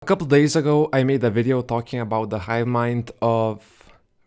couple days ago, I made a video talking about the hive mind of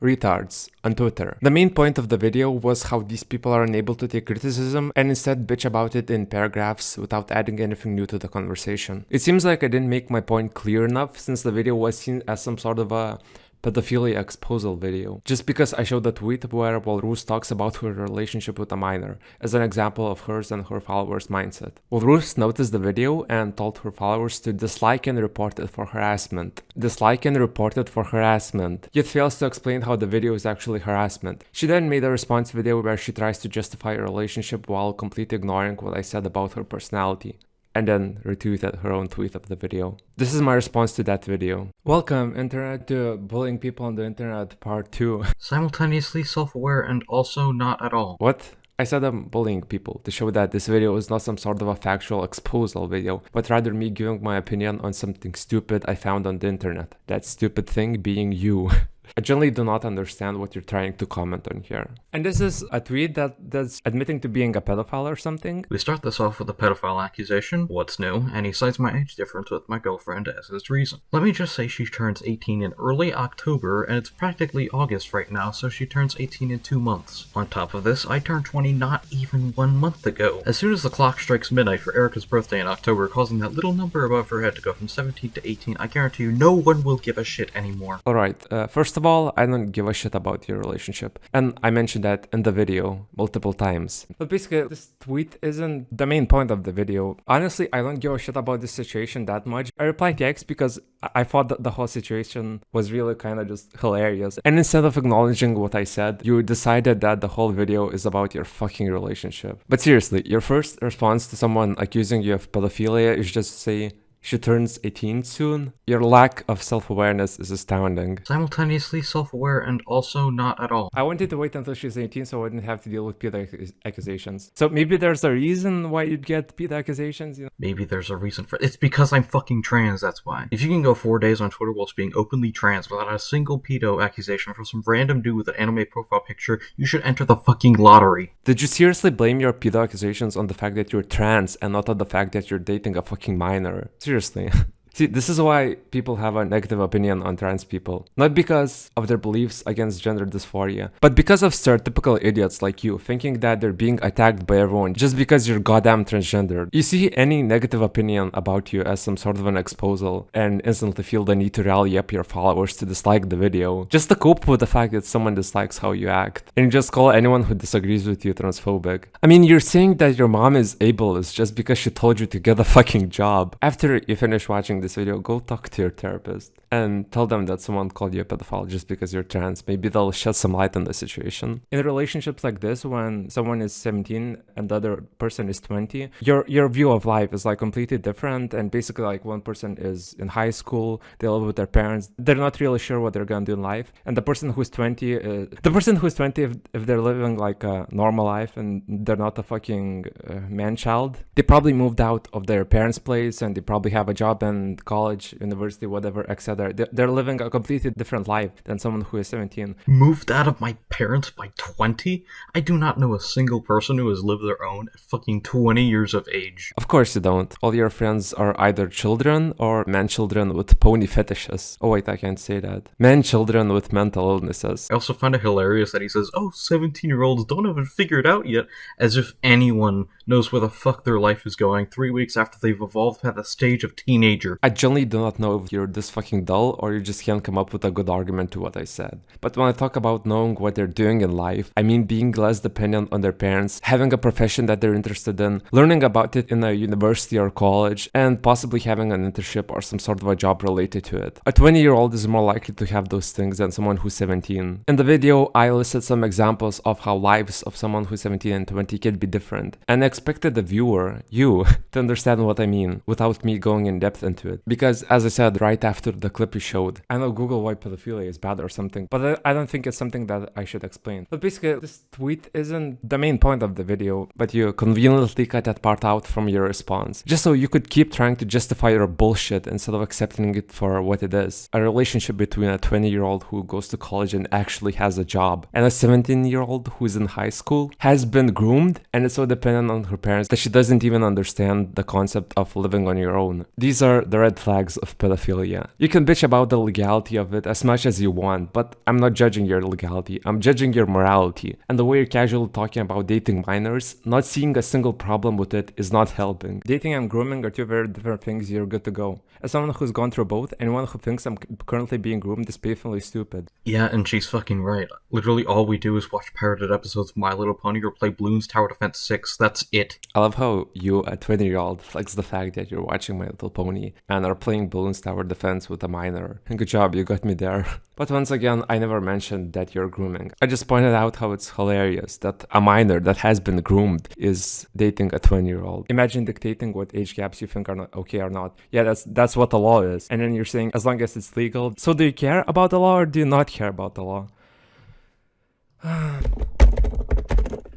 retards on Twitter. The main point of the video was how these people are unable to take criticism and instead bitch about it in paragraphs without adding anything new to the conversation. It seems like I didn't make my point clear enough since the video was seen as some sort of a pedophilia exposal video, just because I showed a tweet where Walroose talks about her relationship with a minor as an example of hers and her followers' mindset. Walroose noticed the video and told her followers to dislike and report it for harassment. Dislike and report it for harassment, yet fails to explain how the video is actually harassment. She then made a response video where she tries to justify her relationship while completely ignoring what I said about her personality, and then retweeted her own tweet of the video. This is my response to that video. Welcome, internet, to Bullying People on the Internet Part 2. Simultaneously self-aware and also not at all. What? I said I'm bullying people to show that this video is not some sort of a factual exposal video, but rather me giving my opinion on something stupid I found on the internet. That stupid thing being you. I generally do not understand what you're trying to comment on here. And this is a tweet that's admitting to being a pedophile or something. We start this off with a pedophile accusation, what's new, and he cites my age difference with my girlfriend as his reason. Let me just say she turns 18 in early October, and it's practically August right now, so she turns 18 in 2 months. On top of this, I turned 20 not even 1 month ago. As soon as the clock strikes midnight for Erica's birthday in October, causing that little number above her head to go from 17 to 18, I guarantee you no one will give a shit anymore. Alright, first of all, I don't give a shit about your relationship. And I mentioned that in the video multiple times. But basically, this tweet isn't the main point of the video. Honestly, I don't give a shit about this situation that much. I replied yes because I thought that the whole situation was really kind of just hilarious. And instead of acknowledging what I said, you decided that the whole video is about your fucking relationship. But seriously, your first response to someone accusing you of pedophilia is just to say, she turns 18 soon? Your lack of self-awareness is astounding. Simultaneously self-aware and also not at all. I wanted to wait until she's 18 so I wouldn't have to deal with pedo accusations. So maybe there's a reason why you'd get pedo accusations, you know? Maybe there's a reason for it. It's because I'm fucking trans, that's why. If you can go 4 days on Twitter whilst being openly trans without a single pedo accusation from some random dude with an anime profile picture, you should enter the fucking lottery. Did you seriously blame your pedo accusations on the fact that you're trans and not on the fact that you're dating a fucking minor? Seriously. See, this is why people have a negative opinion on trans people. Not because of their beliefs against gender dysphoria, but because of stereotypical idiots like you thinking that they're being attacked by everyone just because you're goddamn transgender. You see any negative opinion about you as some sort of an exposal and instantly feel the need to rally up your followers to dislike the video, just to cope with the fact that someone dislikes how you act. And you just call anyone who disagrees with you transphobic. I mean, you're saying that your mom is ableist just because she told you to get a fucking job. After you finish watching this video, go talk to your therapist and tell them that someone called you a pedophile just because you're trans. Maybe they'll shed some light on the situation. In relationships like this, when someone is 17 and the other person is 20, your view of life is like completely different. And basically, like, one person is in high school, they live with their parents, they're not really sure what they're gonna do in life. And the person who's 20, if they're living like a normal life and they're not a fucking man-child, they probably moved out of their parents' place and they probably have a job and college, university, whatever, etc. They're living a completely different life than someone who is 17. Moved out of my parents by 20? I do not know a single person who has lived their own at fucking 20 years of age. Of course you don't. All your friends are either children or man-children with pony fetishes. Oh wait, I can't say that. Man-children with mental illnesses. I also find it hilarious that he says, oh, 17-year-olds don't have it figured out yet, as if anyone knows where the fuck their life is going 3 weeks after they've evolved past the stage of teenager. I generally do not know if you're this fucking dull or you just can't come up with a good argument to what I said. But when I talk about knowing what they're doing in life, I mean being less dependent on their parents, having a profession that they're interested in, learning about it in a university or college, and possibly having an internship or some sort of a job related to it. A 20-year-old is more likely to have those things than someone who's 17. In the video, I listed some examples of how lives of someone who's 17 and 20 can be different, and I expected the viewer, you, to understand what I mean without me going in depth into it. Because, as I said right after the clip you showed, I know Google why pedophilia is bad or something, but I don't think it's something that I should explain. But basically, this tweet isn't the main point of the video, but you conveniently cut that part out from your response, just so you could keep trying to justify your bullshit instead of accepting it for what it is. A relationship between a 20-year-old who goes to college and actually has a job, and a 17-year-old who's in high school, has been groomed and is so dependent on her parents that she doesn't even understand the concept of living on your own. These are the red flags of pedophilia. You can bitch about the legality of it as much as you want, but I'm not judging your legality, I'm judging your morality. And the way you're casually talking about dating minors, not seeing a single problem with it is not helping. Dating and grooming are two very different things, you're good to go. As someone who's gone through both, anyone who thinks I'm currently being groomed is painfully stupid. Yeah, and she's fucking right. Literally all we do is watch parroted episodes of My Little Pony or play Bloons Tower Defense 6. That's it. I love how you, a 20-year-old, flex the fact that you're watching My Little Pony and are playing Bloons Tower Defense with a minor. Good job, you got me there. But once again, I never mentioned that you're grooming. I just pointed out how it's hilarious that a minor that has been groomed is dating a 20-year-old. Imagine dictating what age gaps you think are not okay or not. Yeah, that's what the law is. And then you're saying as long as it's legal. So do you care about the law or do you not care about the law?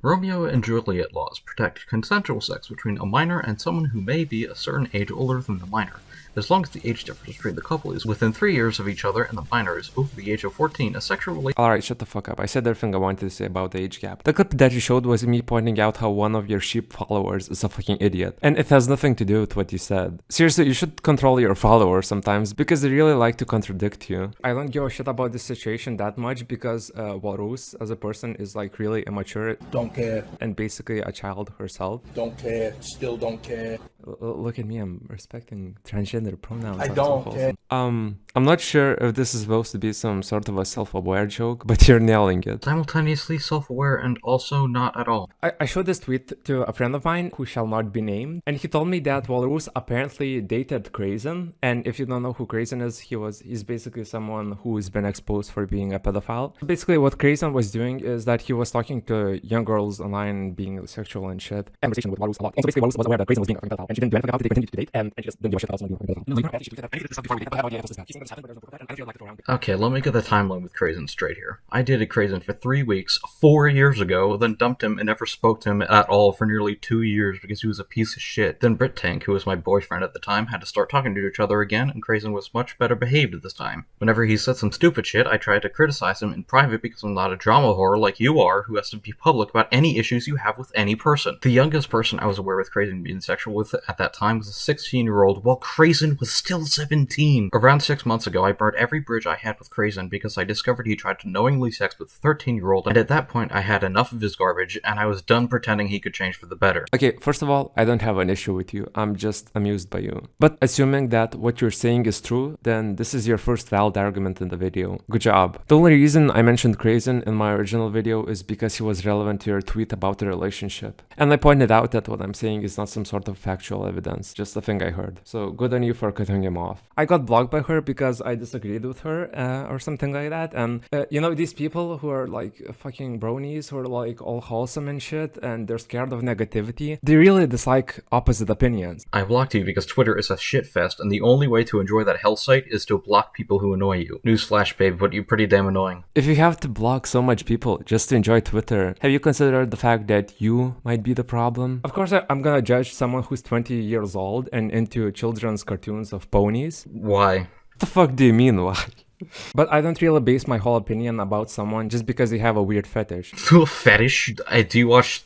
Romeo and Juliet laws protect consensual sex between a minor and someone who may be a certain age older than the minor, as long as the age difference between the couple is within 3 years of each other and the minor is over the age of 14. A sexual relationship. Alright, shut the fuck up. I said everything I wanted to say about the age gap. The clip that you showed was me pointing out how one of your sheep followers is a fucking idiot. And it has nothing to do with what you said. Seriously, you should control your followers sometimes because they really like to contradict you. I don't give a shit about this situation that much because Walroose as a person is like really immature. Don't care. And basically a child herself. Don't care. Still don't care. Look at me, I'm respecting transgender pronouns. I don't care. I'm not sure if this is supposed to be some sort of a self-aware joke, but you're nailing it. Simultaneously self-aware and also not at all. I showed this tweet to a friend of mine who shall not be named, and he told me that Walroose apparently dated Crazen, and if you don't know who Crazen is, he's basically someone who's been exposed for being a pedophile. Basically what Crazen was doing is that he was talking to young girls online being sexual and shit. And conversation with Walroose a lot. And so basically Walroose was aware that Crazen was being a fucking pedophile, and she didn't do anything about it, they continued to date, and she just didn't give a shit about someone being a pedophile. Okay, let me get the timeline with Crazen straight here. I dated Crazen for 3 weeks, 4 years ago, then dumped him and never spoke to him at all for nearly 2 years because he was a piece of shit. Then Brit Tank, who was my boyfriend at the time, had to start talking to each other again, and Crazen was much better behaved at this time. Whenever he said some stupid shit, I tried to criticize him in private because I'm not a drama whore like you are, who has to be public about any issues you have with any person. The youngest person I was aware with Crazen being sexual with at that time was a 16-year-old, while Crazen was still 17. Around 6 months ago, I burned every bridge I had with Crazen because I discovered he tried to knowingly sex with a 13-year-old, and at that point I had enough of his garbage, and I was done pretending he could change for the better. Okay, first of all, I don't have an issue with you, I'm just amused by you. But assuming that what you're saying is true, then this is your first valid argument in the video. Good job. The only reason I mentioned Crazen in my original video is because he was relevant to your tweet about the relationship. And I pointed out that what I'm saying is not some sort of factual evidence, just a thing I heard. So good on you for cutting him off. I got blocked by her because I disagreed with her or something like that. And you know, these people who are like fucking bronies who are like all wholesome and shit and they're scared of negativity, they really dislike opposite opinions. I blocked you because Twitter is a shitfest, and the only way to enjoy that hell site is to block people who annoy you. Newsflash, babe, but you're pretty damn annoying. If you have to block so much people just to enjoy Twitter, have you considered the fact that you might be the problem? Of course, I'm gonna judge someone who's 20 years old and into children's cartoons of ponies. Why? What the fuck do you mean, why? But I don't really base my whole opinion about someone just because they have a weird fetish. Fetish? Do you watch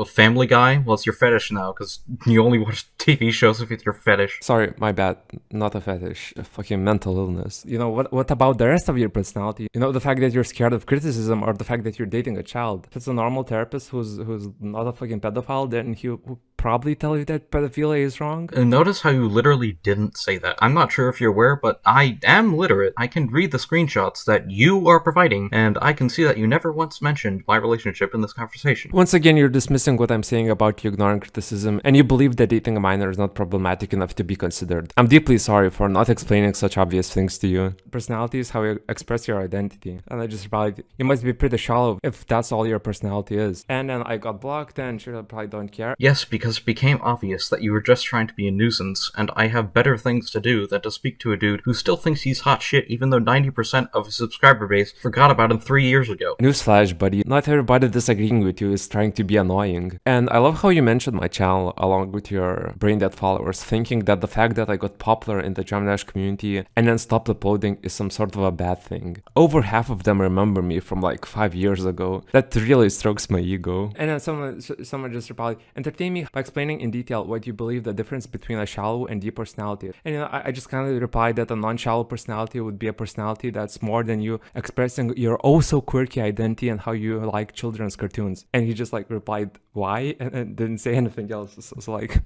Family Guy? Well, it's your fetish now, because you only watch TV shows with your fetish. Sorry, my bad. Not a fetish. A fucking mental illness. You know, what about the rest of your personality? You know, the fact that you're scared of criticism or the fact that you're dating a child. If it's a normal therapist who's not a fucking pedophile, then he'll probably tell you that pedophilia is wrong. And notice how you literally didn't say that. I'm not sure if you're aware, but I am literate. I can read the screenshots that you are providing, and I can see that you never once mentioned my relationship in this conversation. Once again, you're dismissing what I'm saying about you ignoring criticism, and you believe that dating a minor is not problematic enough to be considered. I'm deeply sorry for not explaining such obvious things to you. Personality is how you express your identity, and I just replied, you must be pretty shallow if that's all your personality is. And then I got blocked, and sure, I probably don't care. Yes, because it became obvious that you were just trying to be a nuisance, and I have better things to do than to speak to a dude who still thinks he's hot shit even though 90% of his subscriber base forgot about him 3 years ago. Newsflash, buddy. Not everybody disagreeing with you is trying to be annoying. And I love how you mentioned my channel along with your brain-dead followers, thinking that the fact that I got popular in the Jam Dash community and then stopped uploading is some sort of a bad thing. Over half of them remember me from like 5 years ago. That really strokes my ego. And then someone just replied, entertain me explaining in detail what you believe the difference between a shallow and deep personality. And I just kind of replied that a non-shallow personality would be a personality that's more than you expressing your also quirky identity and how you like children's cartoons. And he just like replied, why? And didn't say anything else. So like,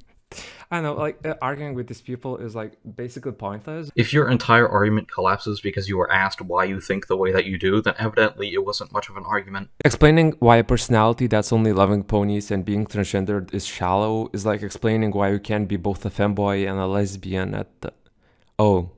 I don't know, like arguing with these people is like basically pointless. If your entire argument collapses because you were asked why you think the way that you do, then evidently it wasn't much of an argument. Explaining why a personality that's only loving ponies and being transgendered is shallow is like explaining why you can't be both a femboy and a lesbian at the... Oh.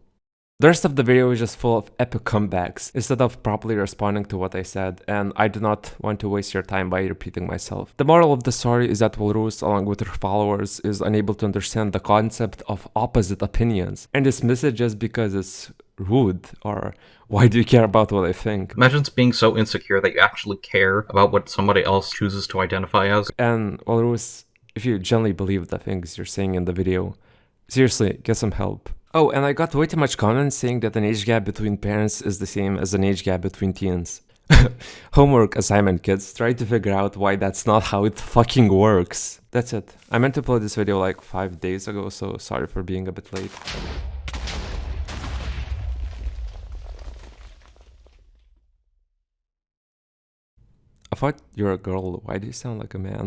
The rest of the video is just full of epic comebacks instead of properly responding to what I said, and I do not want to waste your time by repeating myself. The moral of the story is that Walroose, along with her followers, is unable to understand the concept of opposite opinions and dismiss it just because it's rude, or why do you care about what I think? Imagine being so insecure that you actually care about what somebody else chooses to identify as. And Walroose, if you genuinely believe the things you're saying in the video, seriously, get some help. Oh, and I got way too much comments saying that an age gap between parents is the same as an age gap between teens. Homework assignment, kids. Try to figure out why that's not how it fucking works. That's it. I meant to upload this video like 5 days ago, so sorry for being a bit late. I thought you're a girl. Why do you sound like a man?